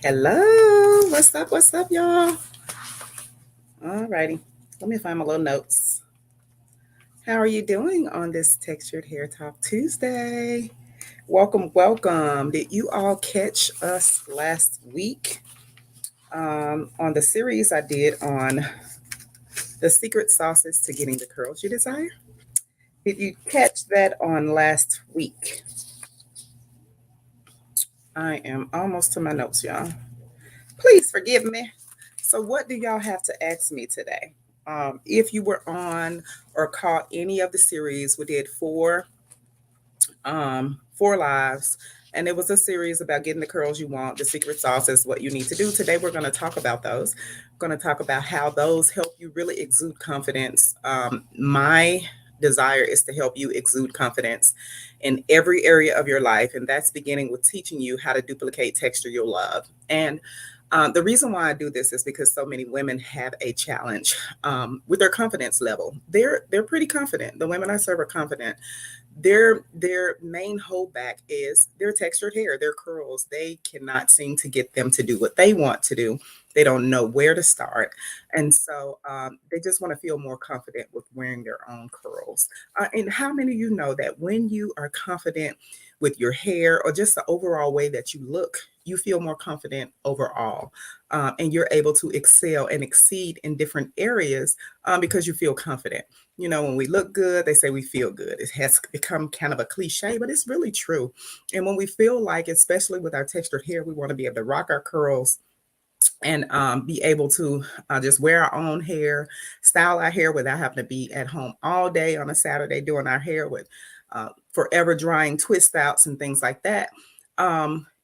Hello, what's up? What's up, y'all? Alrighty, let me find my little notes. How are you doing on this Textured Hair Talk Tuesday? Welcome, welcome. Did you all catch us last week on the series I did on the secret sauces to getting the curls you desire? Did you catch that on last week? I am almost to my notes, y'all. Please forgive me. So, what do y'all have to ask me today? If you were on or caught any of the series, we did four lives, and it was a series about getting the curls you want. The secret sauce is what you need to do. Today, we're going to talk about those. We're going to talk about how those help you really exude confidence. My desire is to help you exude confidence in every area of your life, and that's beginning with teaching you how to duplicate texture you'll love. And the reason why I do this is because so many women have a challenge with their confidence level. They're pretty confident. The women I serve are confident. Their main holdback is their textured hair, their curls. They cannot seem to get them to do what they want to do. They don't know where to start, and so they just want to feel more confident with wearing their own curls. And how many of you know that when you are confident with your hair or just the overall way that you look, you feel more confident overall, and you're able to excel and exceed in different areas because you feel confident. You know, when we look good, they say we feel good. It has become kind of a cliche, but it's really true. And when we feel like, especially with our textured hair, we want to be able to rock our curls and be able to just wear our own hair, style our hair without having to be at home all day on a Saturday doing our hair with forever drying twist outs and things like that.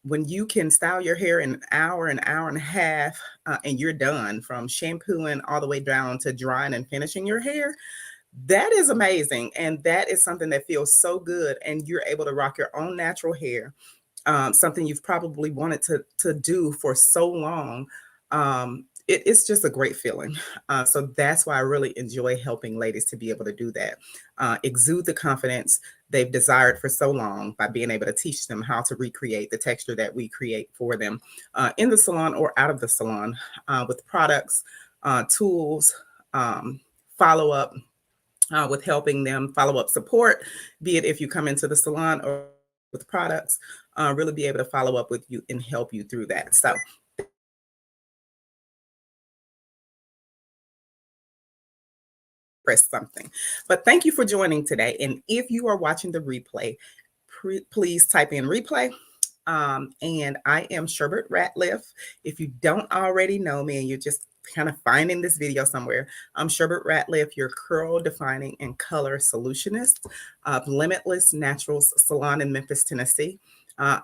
When you can style your hair in an hour and a half, and you're done from shampooing all the way down to drying and finishing your hair, that is amazing. And that is something that feels so good. And you're able to rock your own natural hair, something you've probably wanted to do for so long. It's just a great feeling. So that's why I really enjoy helping ladies to be able to do that, exude the confidence they've desired for so long by being able to teach them how to recreate the texture that we create for them in the salon or out of the salon with products, tools, follow up with helping them follow up support, be it if you come into the salon or with products, really be able to follow up with you and help you through that. So, press something. But thank you for joining today. And if you are watching the replay, please type in replay. And I am Sherbert Ratliff. If you don't already know me and you're just kind of finding this video somewhere, I'm Sherbert Ratliff, your curl defining and color solutionist of Limitless Naturals Salon in Memphis, Tennessee.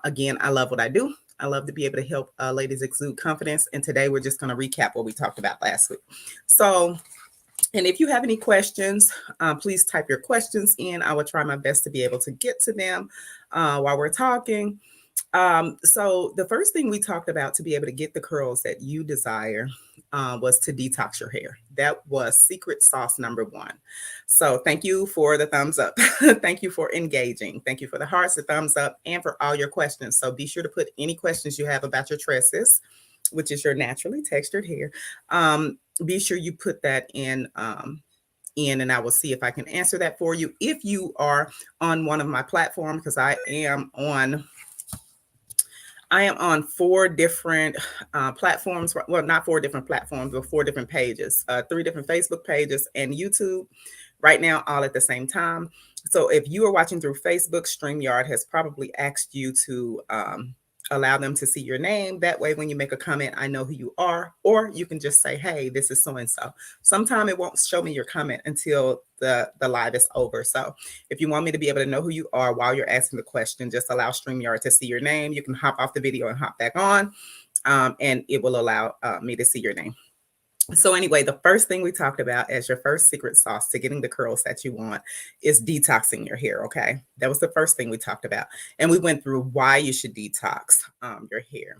Again, I love what I do. I love to be able to help ladies exude confidence. And today we're just going to recap what we talked about last week. So, and if you have any questions, please type your questions in. I will try my best to be able to get to them while we're talking. So the first thing we talked about to be able to get the curls that you desire was to detox your hair. That was secret sauce number one. So thank you for the thumbs up. Thank you for engaging. Thank you for the hearts, the thumbs up, and for all your questions. So be sure to put any questions you have about your tresses, which is your naturally textured hair. Be sure you put that in and I will see if I can answer that for you. If you are on one of my platforms, because I am on four different platforms. Well, not four different platforms, but four different pages, three different Facebook pages and YouTube right now, all at the same time. So if you are watching through Facebook, StreamYard has probably asked you to allow them to see your name. That way, when you make a comment, I know who you are, or you can just say, hey, this is so-and-so. Sometime it won't show me your comment until the live is over. So if you want me to be able to know who you are while you're asking the question, just allow StreamYard to see your name. You can hop off the video and hop back on, and it will allow me to see your name. So anyway, the first thing we talked about as your first secret sauce to getting the curls that you want is detoxing your hair, okay? That was the first thing we talked about. And we went through why you should detox your hair,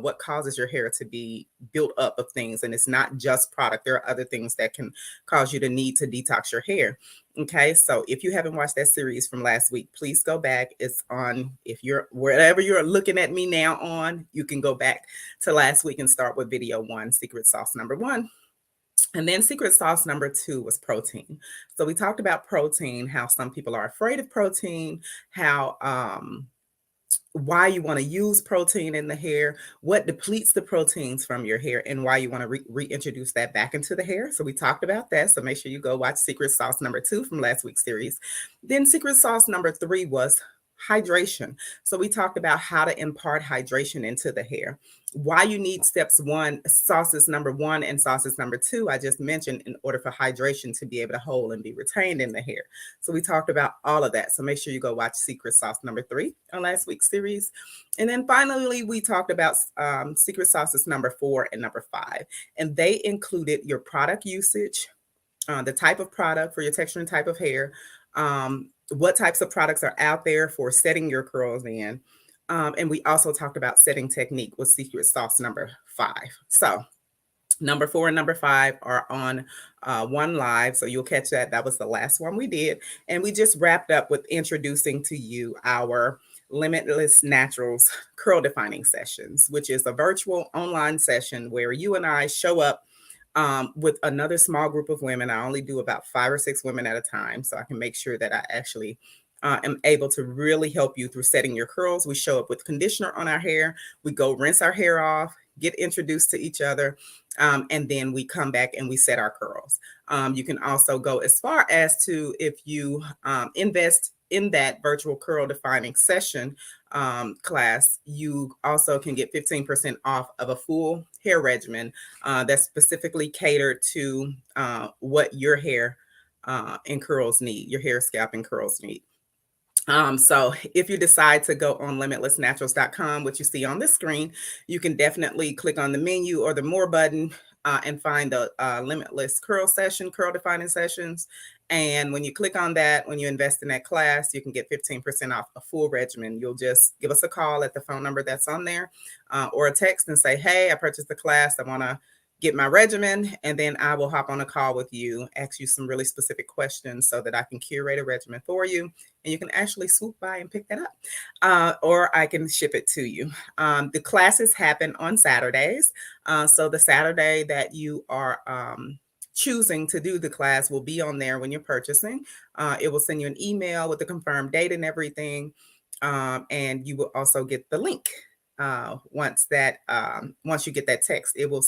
what causes your hair to be built up of things. And it's not just product. There are other things that can cause you to need to detox your hair. Okay, so if you haven't watched that series from last week, please go back. It's on, if you're wherever you're looking at me now on, you can go back to last week and start with video 1, secret sauce number 1. And then secret sauce number 2 was protein. So we talked about protein, how some people are afraid of protein, how why you want to use protein in the hair, what depletes the proteins from your hair, and why you want to reintroduce that back into the hair. So we talked about that. So make sure you go watch secret sauce number 2 from last week's series. Then secret sauce number 3 was hydration. So we talked about how to impart hydration into the hair, why you need sauces number 1 and sauces number 2 I just mentioned in order for hydration to be able to hold and be retained in the hair. So we talked about all of that. So make sure you go watch secret sauce number 3 on last week's series. And then finally, we talked about secret sauces number 4 and number 5, and they included your product usage, the type of product for your texture and type of hair, what types of products are out there for setting your curls in. And we also talked about setting technique with secret sauce number 5. So number 4 and number 5 are on one live. So you'll catch that. That was the last one we did. And we just wrapped up with introducing to you our Limitless Naturals Curl Defining Sessions, which is a virtual online session where you and I show up with another small group of women. I only do about 5 or 6 women at a time, so I can make sure that I actually am able to really help you through setting your curls. We show up with conditioner on our hair. We go rinse our hair off, get introduced to each other, and then we come back and we set our curls. You can also go as far as to, if you invest in that virtual curl defining session class, you also can get 15% off of a full hair regimen that's specifically catered to what your hair and curls need, your hair, scalp, and curls need. So if you decide to go on limitlessnaturals.com, which you see on the screen, you can definitely click on the menu or the more button and find the Limitless Curl Session, Curl Defining Sessions. And when you click on that, when you invest in that class, you can get 15% off a full regimen. You'll just give us a call at the phone number that's on there or a text and say, hey, I purchased the class. I want to get my regimen, and then I will hop on a call with you, ask you some really specific questions so that I can curate a regimen for you, and you can actually swoop by and pick that up, or I can ship it to you. The classes happen on Saturdays, so the Saturday that you are choosing to do the class will be on there when you're purchasing. It will send you an email with the confirmed date and everything, and you will also get the link. Once you get that text, it will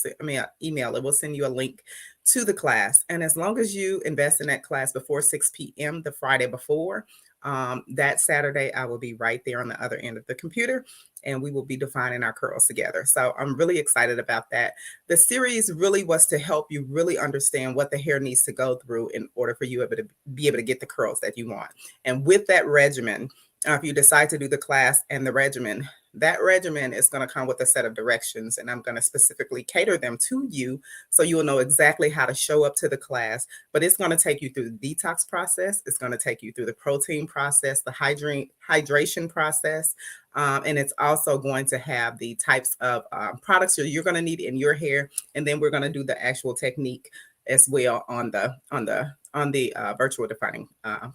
email, it will send you a link to the class. And as long as you invest in that class before 6 p.m. the Friday before, that Saturday, I will be right there on the other end of the computer, and we will be defining our curls together. So I'm really excited about that. The series really was to help you really understand what the hair needs to go through in order for you to be able to get the curls that you want. And with that regimen, if you decide to do the class and the regimen, that regimen is going to come with a set of directions, and I'm going to specifically cater them to you so you will know exactly how to show up to the class. But it's going to take you through the detox process. It's going to take you through the protein process, the hydration process, and it's also going to have the types of products that you're going to need in your hair. And then we're going to do the actual technique as well on the virtual defining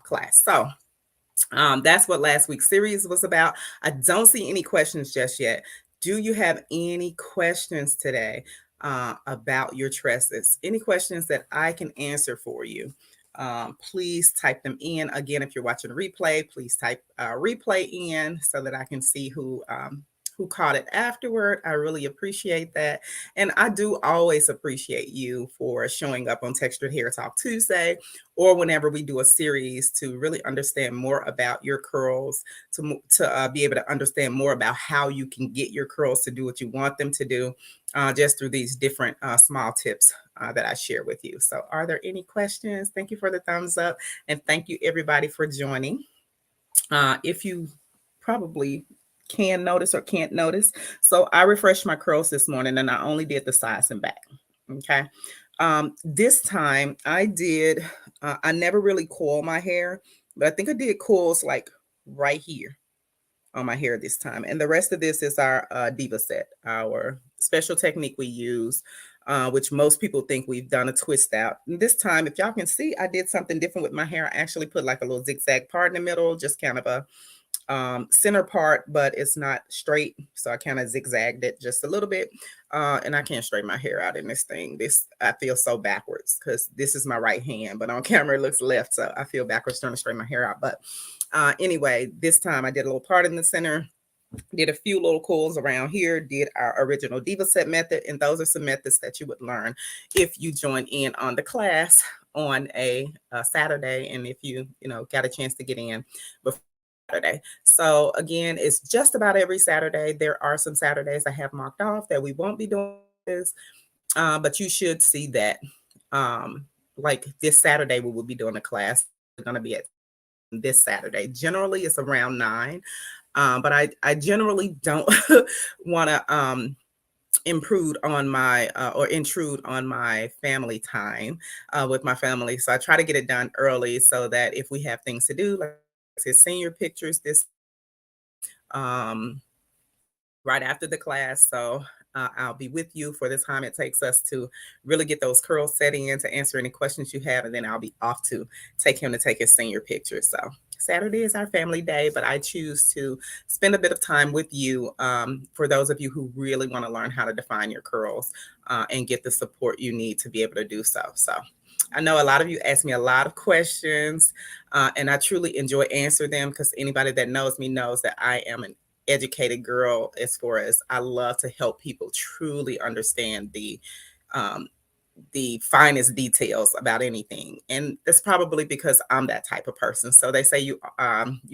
class. So that's what last week's series was about. I don't see any questions just yet. Do you have any questions today about your tresses? Any questions that I can answer for you? Please type them in. Again, if you're watching a replay, please type replay in so that I can see who caught it afterward. I really appreciate that. And I do always appreciate you for showing up on Textured Hair Talk Tuesday, or whenever we do a series to really understand more about your curls, to be able to understand more about how you can get your curls to do what you want them to do, just through these different small tips that I share with you. So are there any questions? Thank you for the thumbs up, and thank you everybody for joining. If you probably can notice or can't notice, so I refreshed my curls this morning and I only did the sides and back. Okay. This time I did, I never really coil my hair, but I think I did coils like right here on my hair this time. And the rest of this is our Diva set, our special technique we use which most people think we've done a twist out. And this time, if y'all can see, I did something different with my hair. I actually put like a little zigzag part in the middle, just kind of a center part, but it's not straight. So I kind of zigzagged it just a little bit. And I can't straighten my hair out in this thing. I feel so backwards because this is my right hand, but on camera it looks left. So I feel backwards trying to straighten my hair out. But anyway, this time I did a little part in the center, did a few little coils around here, did our original Diva set method. And those are some methods that you would learn if you join in on the class on a Saturday. And if you got a chance to get in before Saturday. So again, it's just about every Saturday. There are some Saturdays I have marked off that we won't be doing this, but you should see that. Like this Saturday, we will be doing a class. We're going to be at this Saturday. Generally, it's around 9, but I generally don't want to intrude on my family time with my family. So I try to get it done early so that if we have things to do, like senior pictures this right after the class. So I'll be with you for the time it takes us to really get those curls set in, to answer any questions you have, and then I'll be off to take him to take his senior pictures. So Saturday is our family day, but I choose to spend a bit of time with you for those of you who really want to learn how to define your curls and get the support you need to be able to do so. So I know a lot of you ask me a lot of questions, and I truly enjoy answering them because anybody that knows me knows that I am an educated girl as far as I love to help people truly understand the finest details about anything. And that's probably because I'm that type of person. So they say you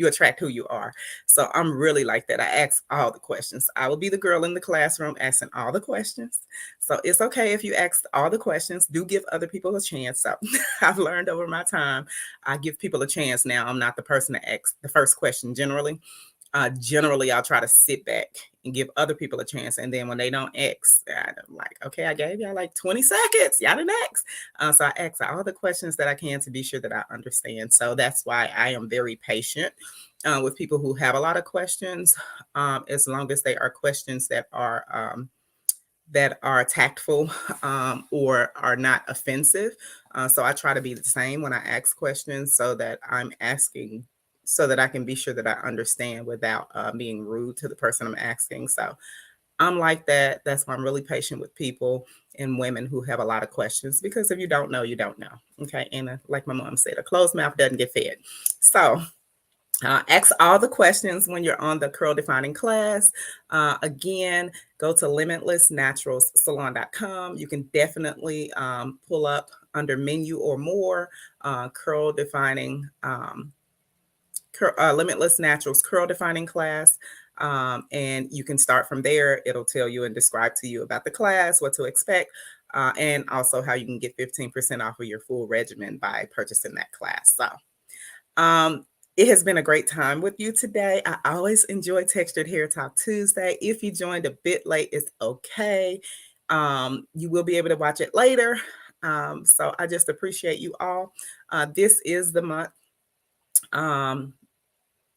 attract who you are. So I'm really like that. I ask all the questions. I will be the girl in the classroom asking all the questions. So it's okay if you ask all the questions. Do give other people a chance. So I've learned over my time, I give people a chance now. I'm not the person to ask the first question generally. Generally, I'll try to sit back and give other people a chance. And then when they don't ask, I'm like, okay, I gave y'all like 20 seconds. Y'all didn't ask. So I ask all the questions that I can to be sure that I understand. So that's why I am very patient with people who have a lot of questions, as long as they are questions that are tactful or are not offensive. So I try to be the same when I ask questions so that I'm asking so that I can be sure that I understand without being rude to the person I'm asking. So I'm like that. That's why I'm really patient with people and women who have a lot of questions, because if you don't know, you don't know. Okay. And like my mom said, a closed mouth doesn't get fed. So ask all the questions when you're on the curl defining class. Again, go to limitlessnaturalsalon.com. You can definitely pull up under menu or more curl defining Limitless Naturals curl defining class. And you can start from there. It'll tell you and describe to you about the class, what to expect, and also how you can get 15% off of your full regimen by purchasing that class. So it has been a great time with you today. I always enjoy Textured Hair Talk Tuesday. If you joined a bit late, it's okay. You will be able to watch it later. So I just appreciate you all. This is the month.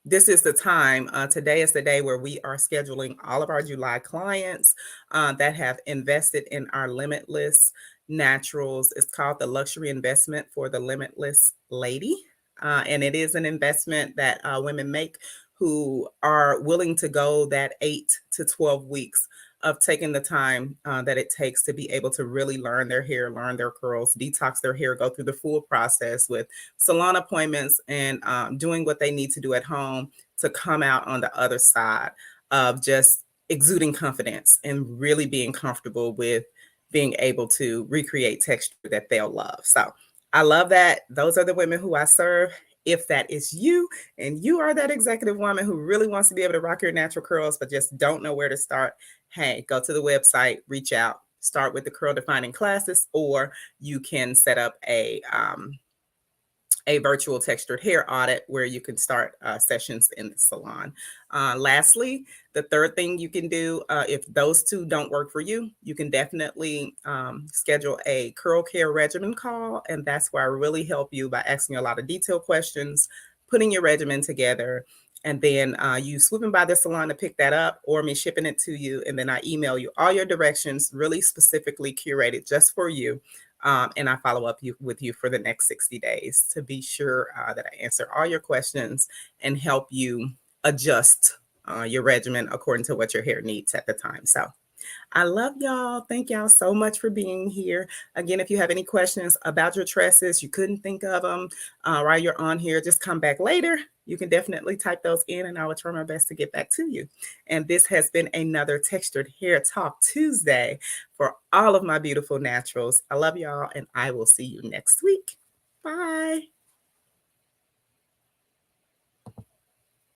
This is the time. Today is the day where we are scheduling all of our July clients that have invested in our Limitless Naturals. It's called the Luxury Investment for the Limitless Lady. And it is an investment that women make who are willing to go that 8 to 12 weeks of taking the time that it takes to be able to really learn their hair, learn their curls, detox their hair, go through the full process with salon appointments and doing what they need to do at home to come out on the other side of just exuding confidence and really being comfortable with being able to recreate texture that they'll love. So I love that. Those are the women who I serve. If that is you and you are that executive woman who really wants to be able to rock your natural curls but just don't know where to start, hey, go to the website, reach out, start with the curl defining classes, or you can set up a virtual textured hair audit where you can start sessions in the salon. Lastly, the third thing you can do, if those two don't work for you, you can definitely schedule a curl care regimen call. And that's where I really help you by asking a lot of detailed questions, putting your regimen together, And then you swooping by the salon to pick that up, or me shipping it to you. And then I email you all your directions, really specifically curated just for you. And I follow up with you for the next 60 days to be sure that I answer all your questions and help you adjust your regimen according to what your hair needs at the time. So I love y'all. Thank y'all so much for being here. Again, if you have any questions about your tresses, you couldn't think of them while you're on here, just come back later. You can definitely type those in and I will try my best to get back to you. And this has been another Textured Hair Talk Tuesday for all of my beautiful naturals. I love y'all and I will see you next week. Bye.